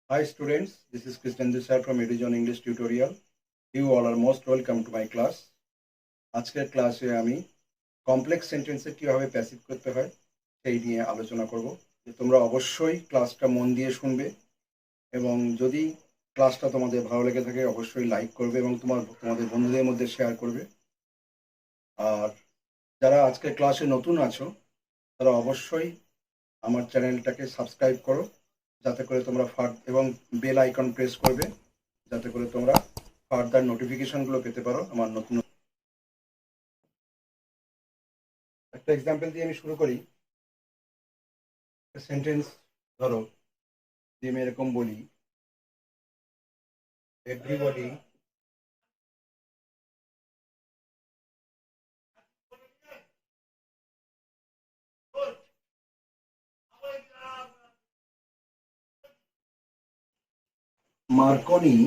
Hi students, this is Krishnendu sir from Edujon English Tutorial. You all are most welcome to my class. আজকের ক্লাসে আমি complex সেন্টেন্সে কিভাবে passive করতে হয় সেই নিয়ে আলোচনা করব। তোমরা অবশ্যই ক্লাসটা মন দিয়ে শুনবে এবং যদি ক্লাসটা তোমাদের ভালো লেগে থাকে অবশ্যই লাইক করবে এবং তোমাদের বন্ধুদের মধ্যে শেয়ার করবে। আর যারা আজকের ক্লাসে নতুন আছো তারা অবশ্যই আমার চ্যানেলটাকে সাবস্ক্রাইব করো, যাতে করে তোমরা এবং বেল আইকন প্রেস করবে যাতে করে তোমরা ফার্দার নোটিফিকেশনগুলো পেতে পারো আমার নতুন। একটা এক্সাম্পল দিয়ে আমি শুরু করি। সেন্টেন্স ধরো দিয়ে আমি এরকম বলি, এভরিবডি মার্কনি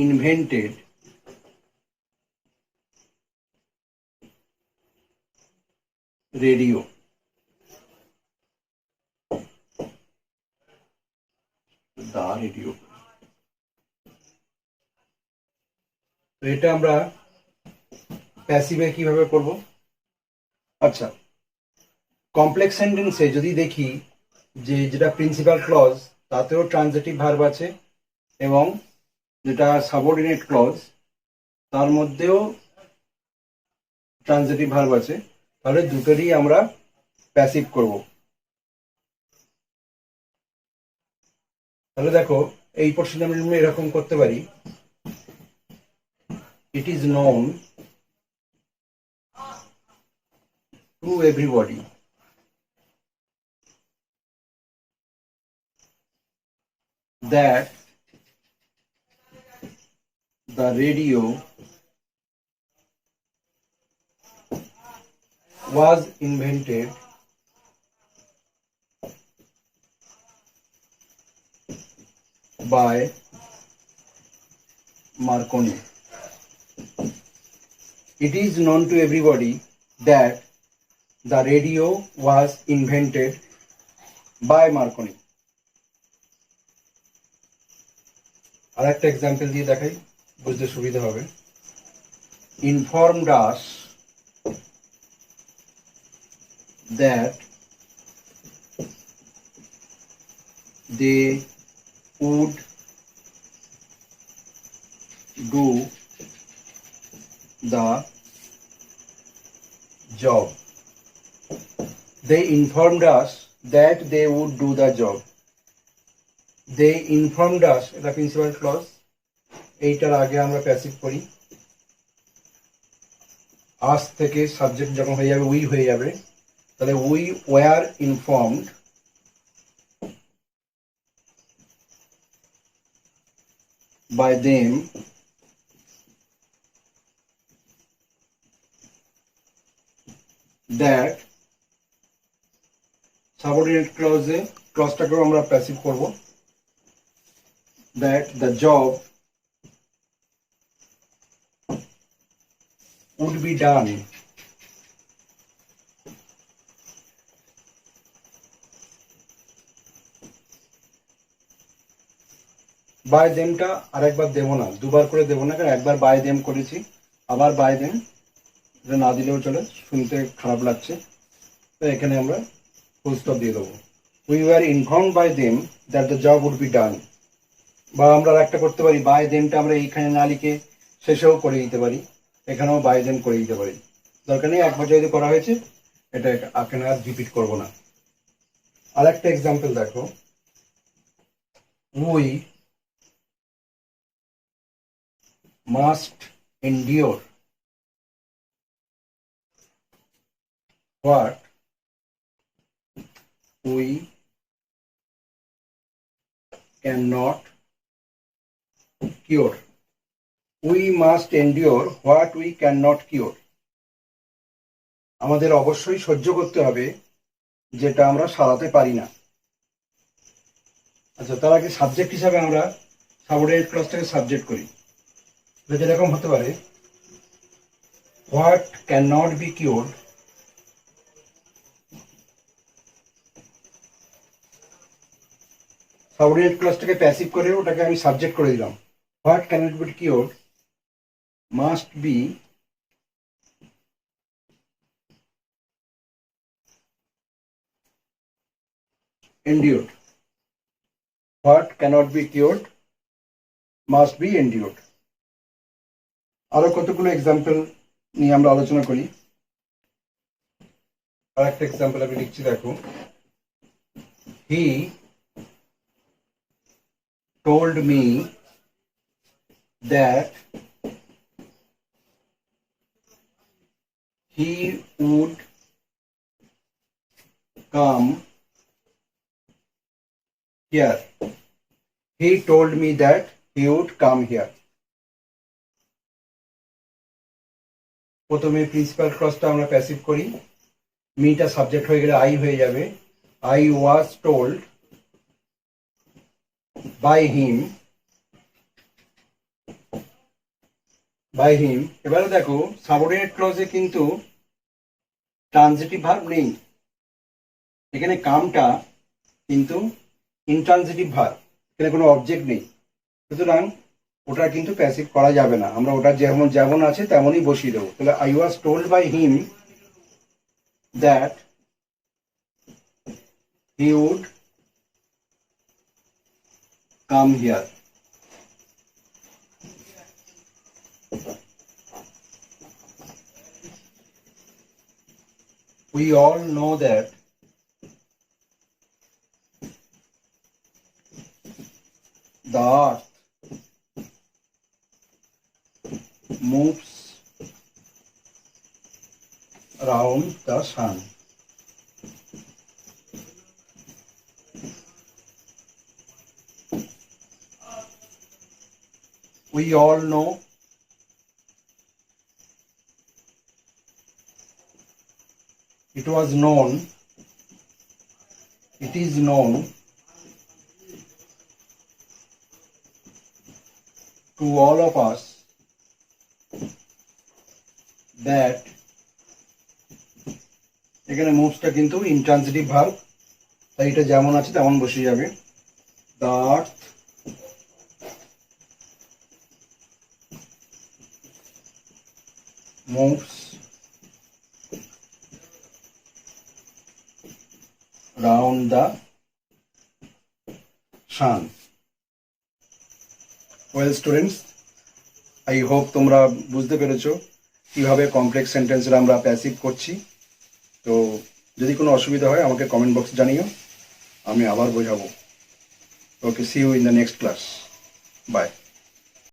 invented রেডিও। দা রেডিও, তো এটা আমরা প্যাসিভে কিভাবে করব। আচ্ছা, কমপ্লেক্স সেন্টেন্সে যদি দেখি যে যেটা প্রিন্সিপাল ক্লজ তাতেও ট্রানজিটিভ ভার্ব আছে এবং যেটা সাবঅর্ডিনেট ক্লজ তার মধ্যেও ট্রানজিটিভ ভার্ব আছে, তাহলে দুটোরই আমরা প্যাসিভ করব। তাহলে দেখো এই পোর্শনে আমরা এরকম করতে পারি, it is known to everybody that the radio was invented by Marconi. It is known to everybody that the radio was invented by Marconi. আর একটা এক্সাম্পল দিয়ে দেখাই, বুঝতে সুবিধা হবে। Informed us that they would do the job. They informed us that they would do the job. They informed us, এটা principal clause, এইটার আগে আমরা প্যাসিভ করি। আজ থেকে সাবজেক্ট যখন হয়ে যাবে উই হয়ে যাবে, তাহলে we were informed by them that subordinate ক্লজে ক্লজটাকেও আমরা প্যাসিভ করব, that the job would be done by দেমটা আরেকবার দেবো না, দুবার করে দেবো না, কারণ একবার বাই দেম করেছি, আবার বাই দেম এটা না দিলেও চলে, শুনতে খারাপ লাগছে, তো এখানে আমরা ফুল স্টপ দিয়ে দেবো। We were informed by them that the job would be done. বা আমরা একটা করতে পারি, বাই দেমটা আমরা এইখানে না লিখে শেষেও করে দিতে পারি, এখানেও বাই দেম করে দিতে পারি, দরকার নেই, একবার যদি করা হয়েছে এটা এখানে আর রিপিট করবো না। আর একটা এক্সাম্পল দেখো, we must endure what we cannot cure. We must endure what we cannot cure. আমাদের অবশ্যই সহ্য করতে হবে যেটা আমরা সারাতে পারি না। আচ্ছা, তার আগে সাবজেক্ট হিসাবে আমরা সাবঅর্ডিনেট ক্লজটাকে সাবজেক্ট করি, যেরকম হতে পারে, what can not be cured subordinate ক্লজটাকে প্যাসিভ করে ওটাকে আমি সাবজেক্ট করে দিলাম। What cannot be cured must be endured. What cannot be cured must be endured. আরো কতগুলো এক্সাম্পল নিয়ে আমরা আলোচনা করি। আর একটা এক্সাম্পল আমি লিখছি, দেখো। He told me that he would come here. He told me that he would come here. প্রথমে প্রিন্সিপাল ক্লজটা আমরা প্যাসিভ করি, মিটা সাবজেক্ট হয়ে গেলে আই হয়ে যাবে। I was told by him. এবারে দেখো সাবঅর্ডিনেট ক্লজে কিন্তু ট্রানজিটিভ ভার্ব নেই, এখানে কামটা কিন্তু ইনট্রানজিটিভ ভার্ব, এখানে কোনো অবজেক্ট নেই, সুতরাং ওটা কিন্তু প্যাসিভ করা যাবে না। আমরা ওটা যেমন আছে তেমনই বসিয়ে দেবো। তাহলে I was told by him that he would come here. We all know that the earth moves around the sun. We all know it is known to all of us that, এখানে মুভসটা কিন্তু intransitive verb, তাই এটা যেমন আছে তেমন বসে যাবে। The earth moves round the sun. Well students, I hope তোমরা বুঝতে পেরেছো কিভাবে কমপ্লেক্স সেন্টেন্সের আমরা প্যাসিভ করছি। তো যদি কোনো অসুবিধা হয় আমাকে কমেন্ট বক্সে জানিও, আমি আবার বোঝাবো। Okay, see you in the next class. By.